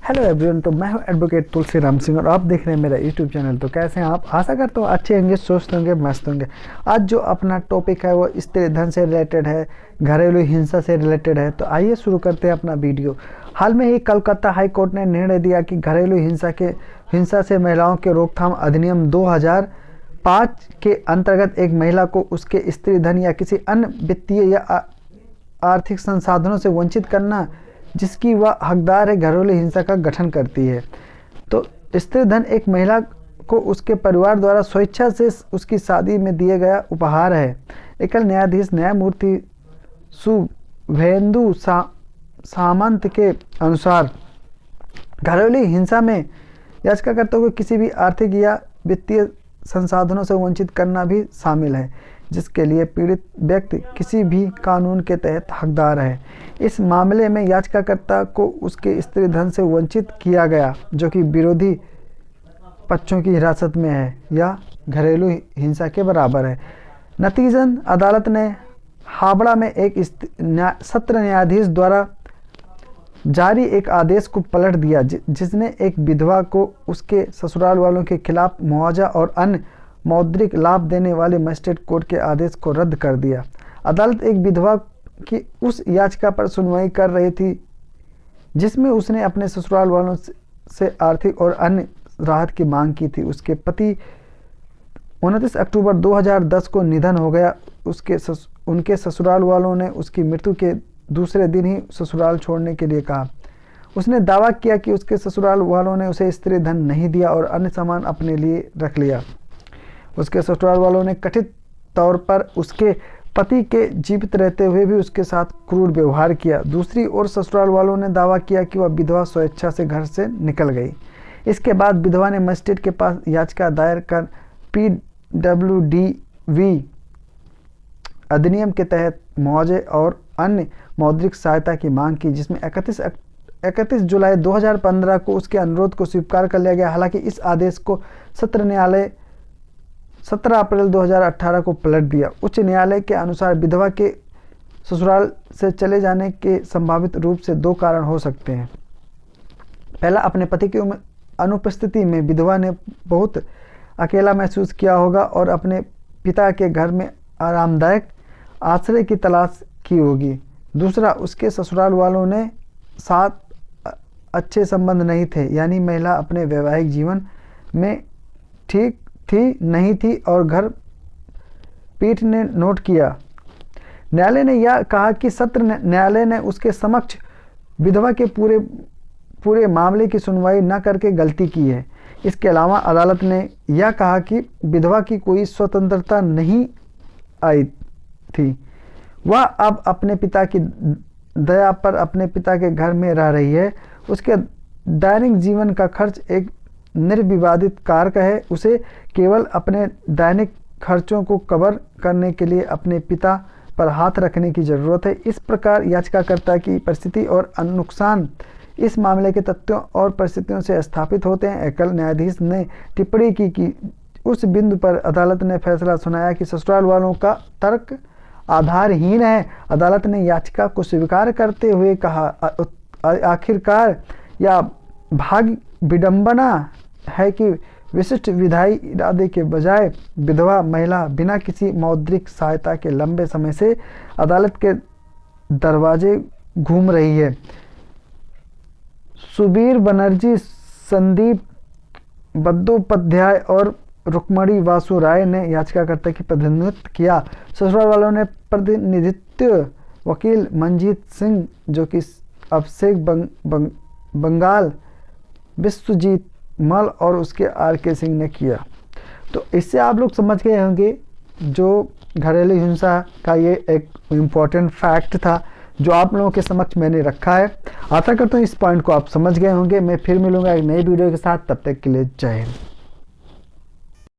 Hello everyone, तो मैं हूं एडवोकेट तुलसी राम सिंह और आप देख रहे हैं मेरा यूट्यूब चैनल। तो कैसे हैं आप? आशा करता हूँ अच्छे होंगे, स्वस्थ होंगे, मस्त होंगे। आज जो अपना टॉपिक है वो स्त्री धन से रिलेटेड है, घरेलू हिंसा से रिलेटेड है। तो आइए शुरू करते हैं अपना वीडियो। हाल में ही कोलकाता हाई कोर्ट ने निर्णय दिया कि घरेलू हिंसा से महिलाओं के रोकथाम अधिनियम 2005 के अंतर्गत एक महिला को उसके स्त्री धन या किसी अन्य वित्तीय या आर्थिक संसाधनों से वंचित करना जिसकी वह हकदार है, घरेलू हिंसा का गठन करती है। तो स्त्री धन एक महिला को उसके परिवार द्वारा स्वेच्छा से उसकी शादी में दिए गया उपहार है। एकल न्यायाधीश न्यायमूर्ति शुभेंदु सामंत के अनुसार घरेलू हिंसा में याचिकाकर्ता को किसी भी आर्थिक या वित्तीय संसाधनों से वंचित करना भी शामिल है, जिसके लिए पीड़ित व्यक्ति किसी भी कानून के तहत हकदार है। इस मामले में याचिकाकर्ता को उसके स्त्री धन से वंचित किया गया जो कि विरोधी पक्षों की हिरासत में है या घरेलू हिंसा के बराबर है। नतीजतन अदालत ने हावड़ा में एक सत्र न्यायाधीश द्वारा जारी एक आदेश को पलट दिया जिसने एक विधवा को उसके ससुराल वालों के खिलाफ मुआवजा और अन्य मौद्रिक लाभ देने वाले मजिस्ट्रेट कोर्ट के आदेश को रद्द कर दिया। अदालत एक विधवा की उस याचिका पर सुनवाई कर रही थी जिसमें उसने अपने ससुराल वालों से आर्थिक और अन्य राहत की मांग की थी। उसके पति 29 अक्टूबर 2010 को निधन हो गया। उनके ससुराल वालों ने उसकी मृत्यु के दूसरे दिन ही ससुराल छोड़ने के लिए कहा। उसने दावा किया कि उसके ससुराल वालों ने उसे स्त्री धन नहीं दिया और अन्य सामान अपने लिए रख लिया। उसके ससुराल वालों ने कथित तौर पर उसके पति के जीवित रहते हुए भी उसके साथ क्रूर व्यवहार किया। दूसरी ओर ससुराल वालों ने दावा किया कि वह विधवा स्वेच्छा से घर से निकल गई। इसके बाद विधवा ने मजिस्ट्रेट के पास याचिका दायर कर PWDV अधिनियम के तहत मुआवजे और अन्य मौद्रिक सहायता की मांग की, जिसमें 31 जुलाई 2015 को उसके अनुरोध को स्वीकार कर लिया गया। हालांकि इस आदेश को सत्र न्यायालय 17 अप्रैल 2018 को पलट दिया। उच्च न्यायालय के अनुसार विधवा के ससुराल से चले जाने के संभावित रूप से दो कारण हो सकते हैं। पहला, अपने पति की अनुपस्थिति में विधवा ने बहुत अकेला महसूस किया होगा और अपने पिता के घर में आरामदायक आश्रय की तलाश की होगी। दूसरा, उसके ससुराल वालों ने साथ अच्छे संबंध नहीं थे, यानी महिला अपने वैवाहिक जीवन में ठीक थी नहीं थी और घर पीठ ने नोट किया। न्यायालय ने यह कहा कि सत्र न्यायालय ने उसके समक्ष विधवा के पूरे मामले की सुनवाई न करके गलती की है। इसके अलावा अदालत ने यह कहा कि विधवा की कोई स्वतंत्रता नहीं आई थी। वह अब अपने पिता की दया पर अपने पिता के घर में रह रही है। उसके दैनिक जीवन का खर्च एक निर्विवादित कारक है। उसे केवल अपने दैनिक खर्चों को कवर करने के लिए अपने पिता पर हाथ रखने की ज़रूरत है। इस प्रकार याचिकाकर्ता की परिस्थिति और नुकसान इस मामले के तथ्यों और परिस्थितियों से स्थापित होते हैं। एकल न्यायाधीश ने टिप्पणी की कि उस बिंदु पर अदालत ने फैसला सुनाया कि ससुराल वालों का तर्क आधारहीन है। अदालत ने याचिका को स्वीकार करते हुए कहा, आखिरकार यह भाग्य विडंबना है कि विशिष्ट विधायी इरादे के बजाय विधवा महिला बिना किसी मौद्रिक सहायता के लंबे समय से अदालत के दरवाजे घूम रही है। सुबीर बनर्जी, संदीप बंदोपाध्याय और रुक्मणी वासु राय ने याचिकाकर्ता की प्रतिनिधित्व किया। ससुराल वालों ने प्रतिनिधित्व वकील मंजीत सिंह, जो कि अभिषेक बंगाल, विश्वजीत मल और उसके RK सिंह ने किया। तो इससे आप लोग समझ गए होंगे जो घरेलू हिंसा का ये एक इम्पॉर्टेंट फैक्ट था जो आप लोगों के समक्ष मैंने रखा है। आशा करता हूँ इस पॉइंट को आप समझ गए होंगे। मैं फिर मिलूंगा एक नई वीडियो के साथ, तब तक के लिए जय हिंद।